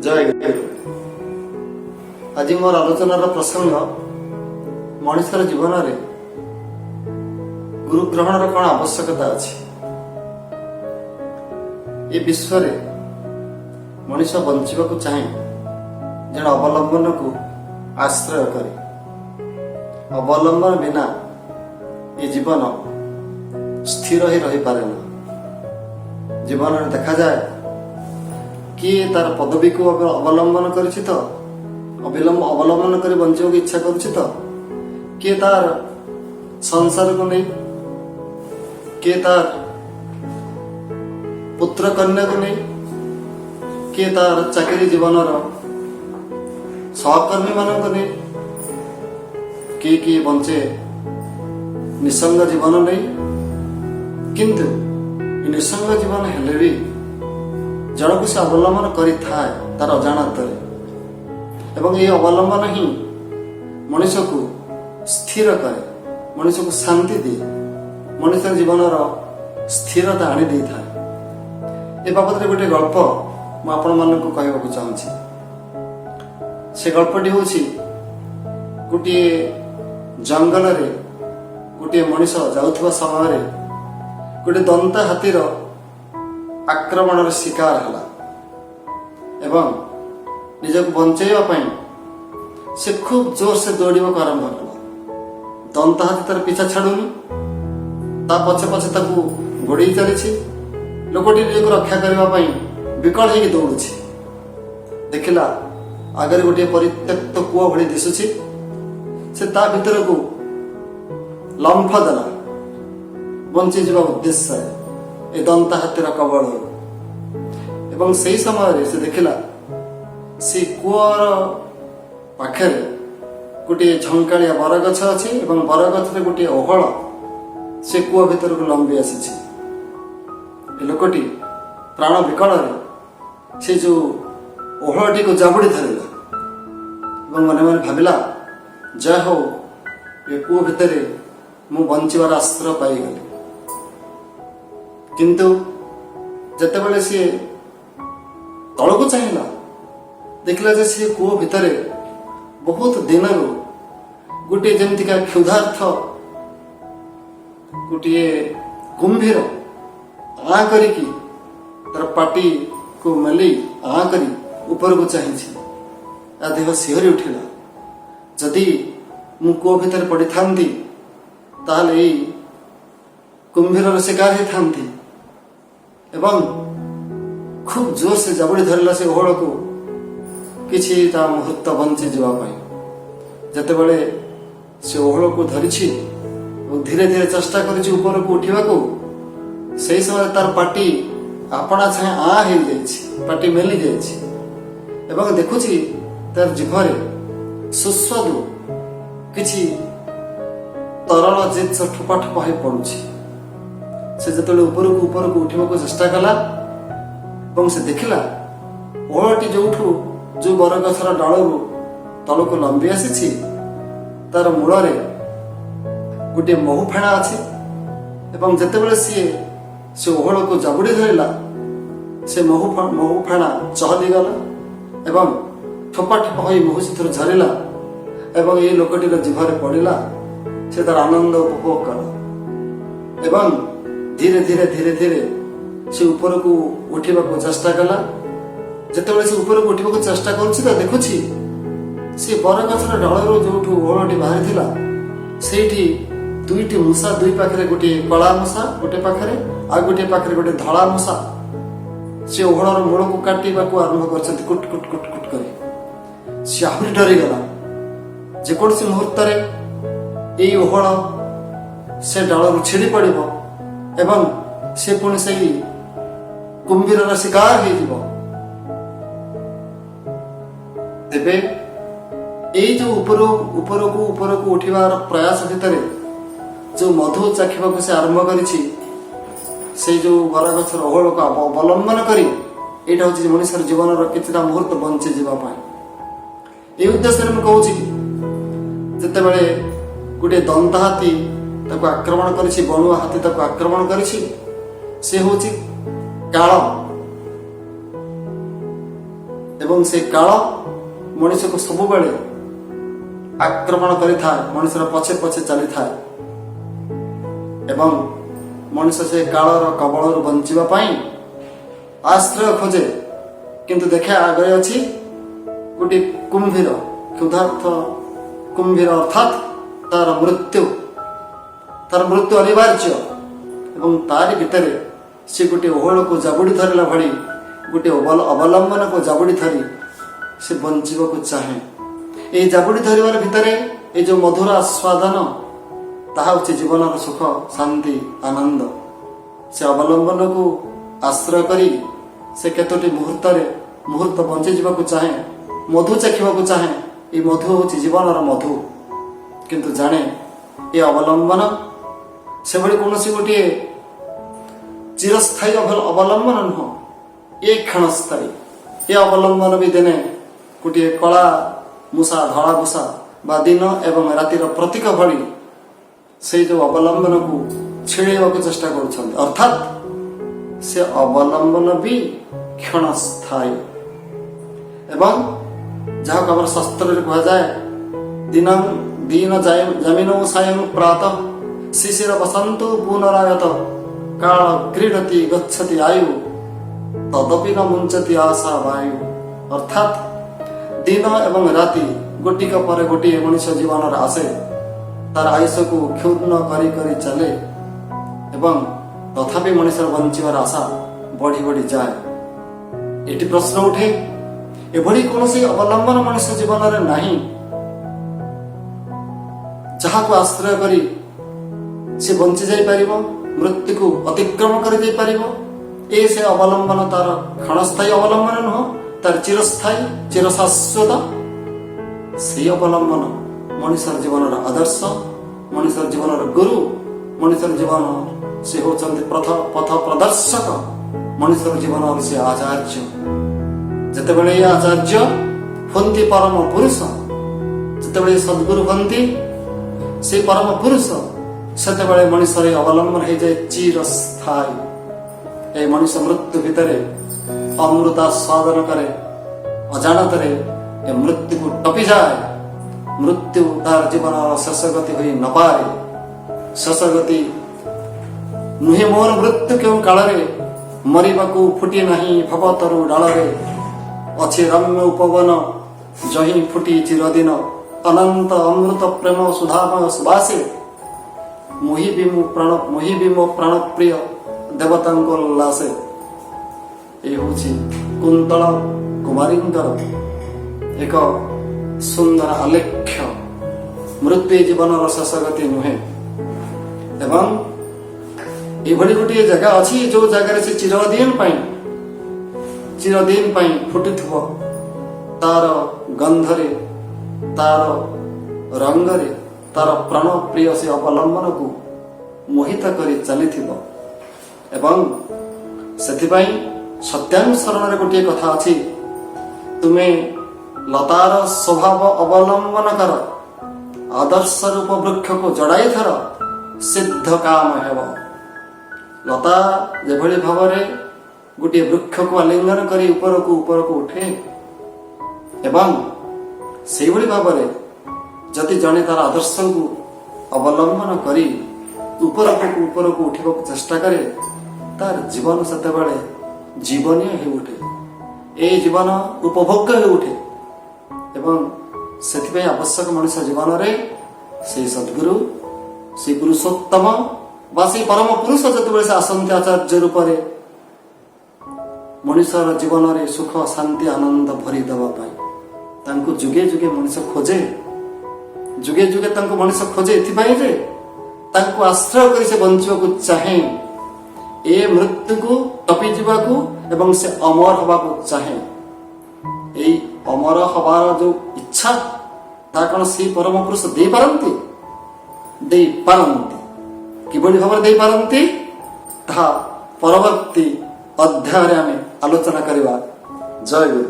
जय गुरु। आज मोर आलोचनार प्रसंग मनुष्यर जीवन में गुरु ग्रहण कौन आवश्यकता अच्छी। ये विश्व मनुष्य बंचा चाहे जन अवलंबन को आश्रय करे। अवलंबन बिना ये जीवन स्थिर ही रही पारे ना। जीवन में देखा जाए किए तार पदवी को अवलंबन करिछि तो अवलंबन कर बंचा की इच्छा करुछि तो किए तार संसार को नहीं, किए तार पुत्र कन्या को नहीं, किए तार चाकरी जीवन सहकर्मी मान को नहीं, किए किए बंचे निसंग जीवन नहीं। किंतु निसंग जीवन हेले भी जन को से अवलंबन करी थाए तार अजाणत एवं ये अवलंबन ही मनुष्य को स्थिर करे, मनुष्य को शांति दिए, मनुष्य जीवन स्थिरता आनी दे थाए। ए बाबद गोटे गल्प मु आपण मानक कहवाक चाहूँगी। से गल्पटी हूँ गोटे जंगल रे गोटे मनुष्य जाउथबा समय गोटे दंता हाथीर आक्रमण शिकार है एवं निजक बंचाइबा से खूब जोर से दौड़ा आरंभ कला। दंता हाथी तार पीछा छाड़ुनी, ता पछे पछे ताकू गोड़े चली। लोकटी निजक रक्षा करने विकल होगी दौड़ुछि। देखिला आगे गोटे परित्यक्त कूआ भली दिशुछि। से ता भीतर को लंफ देला बंची जीवा उद्देश्य ए दंता हाथीर कबल एवं से समय से देखिला से कूअर पाखे गोटे झंकालिया बरगछ अच्छी एवं बरगछ गोटे ओहल से कूआ भीतर को लंबी आसी। लोकटी प्राण विकल से जो ओहलटी को जाबुड़ी धरला और मन मन भाविला जय हो ये कूआ भितर मु बंचार आश्रय पाईगली। किंतु जितेबाला सी तल को चाहिला देखला जे सी कूआ भितर बहुत दिन गोटे जमतीका क्षुधार्थ गोटे कुंभीर आ करिकी तार पाटी को मेली आ करी ऊपर को चाहिए। आ देह सिहरी उठिला। जदि मु कूआ भितर पड़ी थांती ताहले कुंभीर शिकार ही थांती एवं खूब जोर से जाबुड़ी धरला से ओहल को किछि ता मुहूर्त बंची जावाई। जेतेबेले से ओहल को धरिछि और धीरे धीरे चेष्टा करिछि ऊपर को उठिबा को, सही समय तार पाटी आपना छाए आ हे जाइछि, पाटी मेली जाइछि एवं देखुछि तार जिभरे सुस्वादु किछि तरल जिनिस ठोपा ठोपा हो पड़ुछि। से जेतेबेले ऊपर को उठिबा को चेष्टा कला और से देखिला ओहलटी जो बरगछर डालू तल को लंबी आसी तार मूल गोटे महु फेणा अच्छी। एवं जितेबाला सी ओहल को जाबुड़ी धरला से महु फेणा चहली गला एवं ठोपा ठोपा हो महु से झरला एवं ये लोकटीर जीभरे पड़ा। से तार आनंद उपभोग कला एवं धीरे धीरे धीरे धीरे से ऊपर को उठा चेष्टा कला। जितेबाला से ऊपर को उठा चेष्टा करुछि तो देखुछि से बरगछर डालू जो ओहलटी बाहरी थिला सेठी दुईटी मूषा, दुई पाखे गोटे कला मूषा गोटे पाखे आ गोटे पाखे गोटे धला मूषा से ओहलर मूल को काटिबा को आरंभ करछन्ति कुट कुट कुट कुट करी। से आहरी डरीगला। जेकोसी मुहूर्त यही ओहल से डालू छिड़ी पड़िबो एवं से पुणी से कुंभीर शिकार हो। तेबे यही जो ऊपर को उठिबार प्रयास भितर जो मधु चाखा से आरंभ करिछि से जो बरगछर ओहल को अवलंबन करी एटा होछि मनुष्यर जीवन किछिटा मुहूर्त बंची जीवा ये उद्देश्य में कहूँ जितेबाला गोटे दंता हाथी ताको आक्रमण करिछि, बणुआ हाथी ताको आक्रमण करिछि, से होछि काल ଏବଂ ସେ କାଳ ମଣିଷକୁ ସବୁବେଳେ ଆକ୍ରମଣ କରିଥାଏ, ମଣିଷର ପଛେ ପଛେ ଚାଲିଥାଏ ଏବଂ ମଣିଷ ସେ କାଳର କବଳରୁ ବଞ୍ଚିବା ପାଇଁ ଆଶ୍ରୟ ଖୋଜେ। କିନ୍ତୁ ଦେଖେ ଆଗରେ ଅଛି ଗୋଟିଏ କୁମ୍ଭୀର, କ୍ଷୁଧାର୍ଥ କୁମ୍ଭୀର ଅର୍ଥାତ୍ ତାର ମୃତ୍ୟୁ ଅନିବାର୍ଯ୍ୟ ଏବଂ ତାରି ଭିତରେ ସେ ଗୋଟିଏ ଓହଳକୁ ଜାବୁଡ଼ି ଧରିଲା ଭଳି, ଗୋଟିଏ ଅବଲମ୍ବନକୁ ଜାବୁଡ଼ି ଧରି ସେ ବଞ୍ଚିବାକୁ ଚାହେଁ। এই ଜାବୁଡ଼ି ଧରିବାର ଭିତରେ এই ଯେଉଁ ମଧୁର ଆସ୍ୱାଦନ, ତାହା ହେଉଛି ଜୀବନର ସୁଖ, ଶାନ୍ତି, ଆନନ୍ଦ। ସେ ଅବଲମ୍ବନକୁ ଆଶ୍ରୟ କରି ସେ କେତୋଟି ମୁହୂର୍ତ୍ତ ବଞ୍ଚିଯିବାକୁ ଚାହେଁ, ମଧୁ ଚାଖିବାକୁ ଚାହେଁ। এই ମଧୁ ହେଉଛି ଜୀବନର ମଧୁ। କିନ୍ତୁ ଜାଣେ ଏ ଅବଲମ୍ବନ ସେଭଳି କୌଣସି ଗୋଟିଏ ଚିରସ୍ଥାୟୀ ଅବଲମ୍ବନ ନୁହଁ, ଏ କ୍ଷଣସ୍ଥାୟୀ। ଏ ଅବଲମ୍ବନ ବି ଦିନେ ଗୋଟିଏ କଳା ମୂଷା, ଧଳା ମୂଷା ବା ଦିନ ଏବଂ ରାତିର ପ୍ରତୀକ ଭଳି ସେଇ ଯେଉଁ ଅବଲମ୍ବନକୁ ଛିଡ଼େଇବାକୁ ଚେଷ୍ଟା କରୁଛନ୍ତି। ଅର୍ଥାତ୍ ସେ ଅବଲମ୍ବନ ବି କ୍ଷଣସ୍ଥାୟୀ ଏବଂ ଯାହାକୁ ଆମର ଶାସ୍ତ୍ରରେ କୁହାଯାଏ ଦିନ ଜମିନୋ ସାୟଂ ପ୍ରାତଃ ଶିଶିର ବସନ୍ତୁ ପୁନରାୟତ କାଳ କ୍ରୀଡ଼ତି ଗଚ୍ଛତି ଆୟୁ ତଦପି ନ ମୁଞ୍ଚତି ଆଶା ବାୟୁ। ଅର୍ଥାତ୍ ଦିନ ଏବଂ ରାତି ଗୋଟିକ ପରେ ଗୋଟିଏ ମଣିଷ ଜୀବନରେ ଆସେ, ତାର ଆୟୁଷକୁ କ୍ଷୁର୍ଣ୍ଣ କରି କରି ଚାଲେ ଏବଂ ତଥାପି ମଣିଷର ବଞ୍ଚିବାର ଆଶା ବଢ଼ି ବଢ଼ି ଯାଏ। ଏଠି ପ୍ରଶ୍ନ ଉଠେ, ଏଭଳି କୌଣସି ଅବଲମ୍ବନ ମଣିଷ ଜୀବନରେ ନାହିଁ ଯାହାକୁ ଆଶ୍ରୟ କରି ସେ ବଞ୍ଚି ଯାଇପାରିବ, ମୃତ୍ୟୁକୁ ଅତିକ୍ରମ କରି ଯାଇପାରିବ? ସେ ଅବଲମ୍ବନ ତାର କ୍ଷଣସ୍ଥାୟୀ ଅବଲମ୍ବନ ନୁହଁ, ତାର ଚିରସ୍ଥାୟୀ, ଚିରଶାଶ୍ୱତ। ସେଇ ଅବଲମ୍ବନ ମଣିଷର ଜୀବନର ଆଦର୍ଶ, ମଣିଷର ଜୀବନର ଗୁରୁ, ମଣିଷର ଜୀବନ ସେ ହେଉଛନ୍ତି ପଥ ପ୍ରଦର୍ଶକ, ମଣିଷର ଜୀବନର ସେ ଆଚାର୍ଯ୍ୟ। ଯେତେବେଳେ ଏ ଆଚାର୍ଯ୍ୟ ହୁଅନ୍ତି ପରମ ପୁରୁଷ, ଯେତେବେଳେ ସଦ୍ଗୁରୁ ହୁଅନ୍ତି ସେଇ ପରମ ପୁରୁଷ, ସେତେବେଳେ ମଣିଷର ଅବଲମ୍ବନ ହେଇଯାଏ ଚିରସ୍ଥାୟୀ। ଏ ମଣିଷ ମୃତ୍ୟୁ ଭିତରେ ଅମୃତ ଆସ୍ୱାଦନ କରେ, ଅଜାଣତରେ ଏ ମୃତ୍ୟୁକୁ ଟପିଯାଏ। ମୃତ୍ୟୁ ତାର ଜୀବନର ଶେଷ ଗତି ହୋଇ ନପାରେ। ଶେଷ ଗତି ନୁହେଁ ମୋର ମୃତ୍ୟୁ କେଉଁ କାଳରେ, ମରିବାକୁ ଫୁଟି ନାହିଁ ଭବତରୁ ଡାଳରେ। ଅଛି ରମ୍ୟ ଉପବନ ଯହିଁ ଫୁଟି ଚିରଦିନ, ଅନନ୍ତ ଅମୃତ ପ୍ରେମ ସୁଧାମୟ ସୁବାସେ। ମୋହିବି ମୋ ପ୍ରାଣ ପ୍ରିୟ ଦେବତାଙ୍କ ଉଲ୍ଲାସେ। ଏ ହେଉଛି କୁନ୍ତଳ କୁମାରୀଙ୍କର ଏକ ସୁନ୍ଦର ଆଲେଖ୍ୟ। ମୃତ୍ୟୁ ଜୀବନର ଶେଷ ଗତି ନୁହେଁ। ଏବଂ ଏଭଳି ଗୋଟିଏ ଜାଗା ଅଛି ଯୋଉ ଜାଗାରେ ସେ ଚିରଦିନ ପାଇଁ ଫୁଟୁଥିବ, ତାର ଗନ୍ଧରେ, ତାର ରଙ୍ଗରେ, ତାର ପ୍ରାଣ ପ୍ରିୟ ସେ ଅବଲମ୍ବନକୁ ମୋହିତ କରି ଚାଲିଥିବ। ଏବଂ ସେଥିପାଇଁ ସତ୍ୟାନୁସରଣରେ ଗୋଟିଏ କଥା ଅଛି, ତୁମେ ଲତାର ସ୍ୱଭାବ ଅବଲମ୍ବନ କର, ଆଦର୍ଶ ରୂପ ବୃକ୍ଷକୁ ଜଡ଼ାଇ ଧର, ସିଦ୍ଧ କାମ ହେବ। ଲତା ଯେଭଳି ଭାବରେ ଗୋଟିଏ ବୃକ୍ଷକୁ ଆଲିଙ୍ଗନ କରି ଉପରକୁ ଉଠେ, ଏବଂ ସେଇଭଳି ଭାବରେ ଯଦି ଜଣେ ତାର ଆଦର୍ଶକୁ ଅବଲମ୍ବନ କରି ଉପରକୁ ଉଠିବାକୁ ଚେଷ୍ଟା କରେ, ତାର ଜୀବନ ସେତେବେଳେ ଜୀବନୀୟ ହେଇ ଉଠେ, এই ଜୀବନ ଉପଭୋଗ ହେଇ ଉଠେ। ଏବଂ ସେଥିପାଇଁ ଆବଶ୍ୟକ ମଣିଷ ଜୀବନରେ ସେଇ ସଦ୍ଗୁରୁ, ସେଇ ପୁରୁଷୋତ୍ତମ ବା ସେଇ ପରମ ପୁରୁଷ ଯେତେବେଳେ ସେ ଆସନ୍ତି ଆଚାର୍ଯ୍ୟ ରୂପରେ ମଣିଷର ଜୀବନରେ ସୁଖ, ଶାନ୍ତି, ଆନନ୍ଦ ଭରି ଦେବା ପାଇଁ, ତାଙ୍କୁ ଯୁଗେ ଯୁଗେ ମଣିଷ ଖୋଜେ। ଯୁଗେ ଯୁଗେ ତାଙ୍କୁ ମଣିଷ ଖୋଜେ ଏଥିପାଇଁ ଯେ ତାଙ୍କୁ ଆଶ୍ରୟ କରି ସେ ବଞ୍ଚିବାକୁ ଚାହେଁ, ଏ ମୃତ୍ୟୁକୁ ଟପି ଯିବାକୁ ଏବଂ ସେ ଅମର ହେବାକୁ ଚାହେଁ। এই ଅମର ହବାର ଯୋଉ ଇଚ୍ଛା, ତାହା କ'ଣ ସେଇ ପରମ ପୁରୁଷ ଦେଇପାରନ୍ତି? କିଭଳି ଭାବରେ ଦେଇପାରନ୍ତି ତାହା ପରବର୍ତ୍ତୀ ଅଧ୍ୟାୟରେ ଆମେ ଆଲୋଚନା କରିବା। ଜୟ ଗୁରୁ।